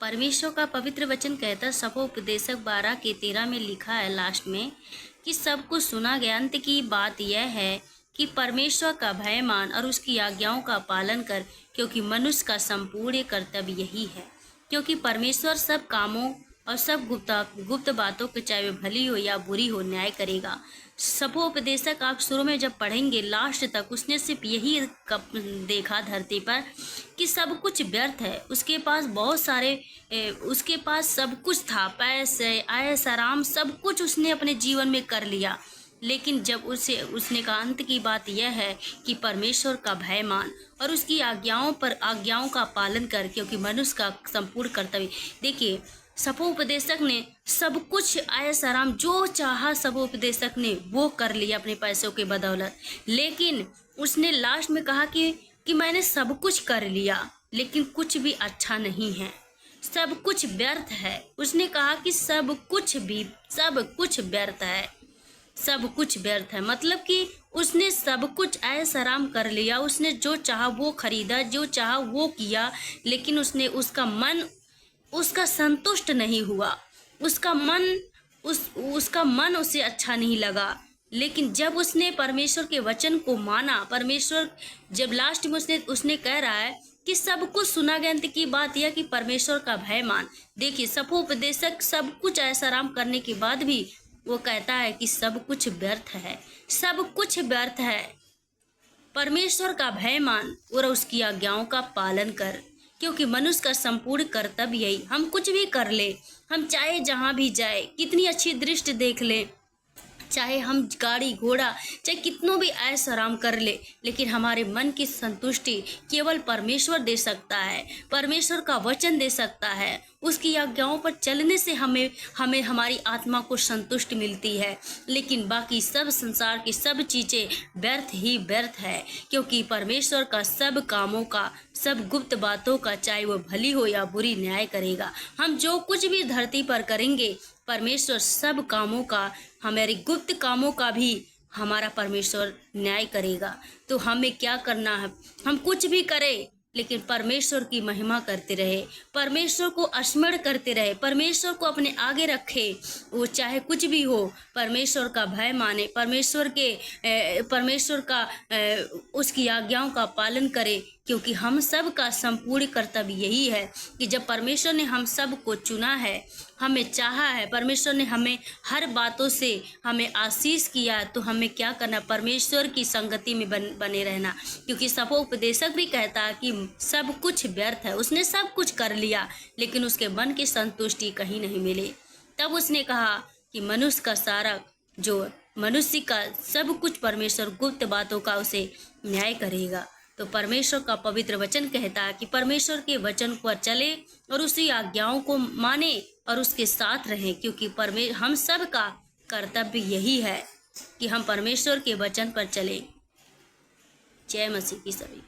परमेश्वर का पवित्र वचन कहता है, सभोपदेशक 12:13 में लिखा है लास्ट में कि सब कुछ सुना गया। अंत की बात यह है कि परमेश्वर का भय मान और उसकी आज्ञाओं का पालन कर, क्योंकि मनुष्य का संपूर्ण कर्तव्य यही है। क्योंकि परमेश्वर सब कामों और सब गुप्त बातों को, चाहे वे भली हो या बुरी हो, न्याय करेगा। सभोपदेशक आप शुरू में जब पढ़ेंगे लास्ट तक, उसने सिर्फ यही देखा धरती पर कि सब कुछ व्यर्थ है। उसके पास बहुत सारे उसके पास सब कुछ था, पैसे, ऐश आराम, सब कुछ उसने अपने जीवन में कर लिया। लेकिन जब उसने कहा अंत की बात यह है कि परमेश्वर का भय मान और उसकी आज्ञाओं का पालन कर, क्योंकि मनुष्य का संपूर्ण कर्तव्य। देखिए, सभोपदेशक ने सब कुछ ऐश आराम जो चाहा, सभोपदेशक ने वो कर लिया अपने पैसों के बदौलत। लेकिन उसने लास्ट में कहा कि मैंने सब कुछ कर लिया, लेकिन कुछ भी अच्छा नहीं है, सब कुछ व्यर्थ है। उसने कहा कि सब कुछ व्यर्थ है, सब कुछ व्यर्थ है। मतलब कि उसने सब कुछ ऐश आराम कर लिया, उसने जो चाहा वो खरीदा, जो चाहा वो किया, लेकिन उसका संतुष्ट नहीं हुआ। उसका मन उसे अच्छा नहीं लगा। लेकिन जब उसने परमेश्वर के वचन को माना, परमेश्वर जब लास्ट में उसने कह रहा है कि सब कुछ सुना गया, अंत की बात यह कि परमेश्वर का भय मान। देखिए, सभोपदेशक सब कुछ ऐसा आराम करने के बाद भी वो कहता है कि सब कुछ व्यर्थ है, सब कुछ व्यर्थ है। परमेश्वर का भय मान और उसकी आज्ञाओं का पालन कर, क्योंकि मनुष्य का संपूर्ण कर्तव्य यही। हम कुछ भी कर ले, हम चाहे जहाँ भी जाए, कितनी अच्छी दृष्टि देख ले, चाहे हम गाड़ी घोड़ा, चाहे कितनों भी ऐश आराम कर ले, लेकिन हमारे मन की संतुष्टि केवल परमेश्वर दे सकता है। परमेश्वर का वचन दे सकता है। उसकी आज्ञाओं पर चलने से हमें हमारी आत्मा को संतुष्टि मिलती है। लेकिन बाकी सब संसार की सब चीज़ें व्यर्थ ही व्यर्थ है, क्योंकि परमेश्वर का सब कामों का, सब गुप्त बातों का, चाहे वो भली हो या बुरी, न्याय करेगा। हम जो कुछ भी धरती पर करेंगे, परमेश्वर सब कामों का, हमारे गुप्त कामों का भी हमारा परमेश्वर न्याय करेगा। तो हमें क्या करना है? हम कुछ भी करें, लेकिन परमेश्वर की महिमा करते रहे, परमेश्वर को स्मरण करते रहे, परमेश्वर को अपने आगे रखे। वो चाहे कुछ भी हो, परमेश्वर का भय माने, परमेश्वर का उसकी आज्ञाओं का पालन करे, क्योंकि हम सब का संपूर्ण कर्तव्य यही है कि जब परमेश्वर ने हम सब को चुना है, हमें चाहा है, परमेश्वर ने हमें हर बातों से हमें आशीष किया, तो हमें क्या करना? परमेश्वर की संगति में बने रहना। क्योंकि सभोपदेशक भी कहता है कि सब कुछ व्यर्थ है। उसने सब कुछ कर लिया, लेकिन उसके मन की संतुष्टि कहीं नहीं मिली। तब उसने कहा कि मनुष्य का सब कुछ परमेश्वर गुप्त बातों का उसे न्याय करेगा। तो परमेश्वर का पवित्र वचन कहता है कि परमेश्वर के वचन पर चले और उसकी आज्ञाओं को माने और उसके साथ रहें, क्योंकि हम सब का कर्तव्य यही है कि हम परमेश्वर के वचन पर चलें। जय मसीह की सभी।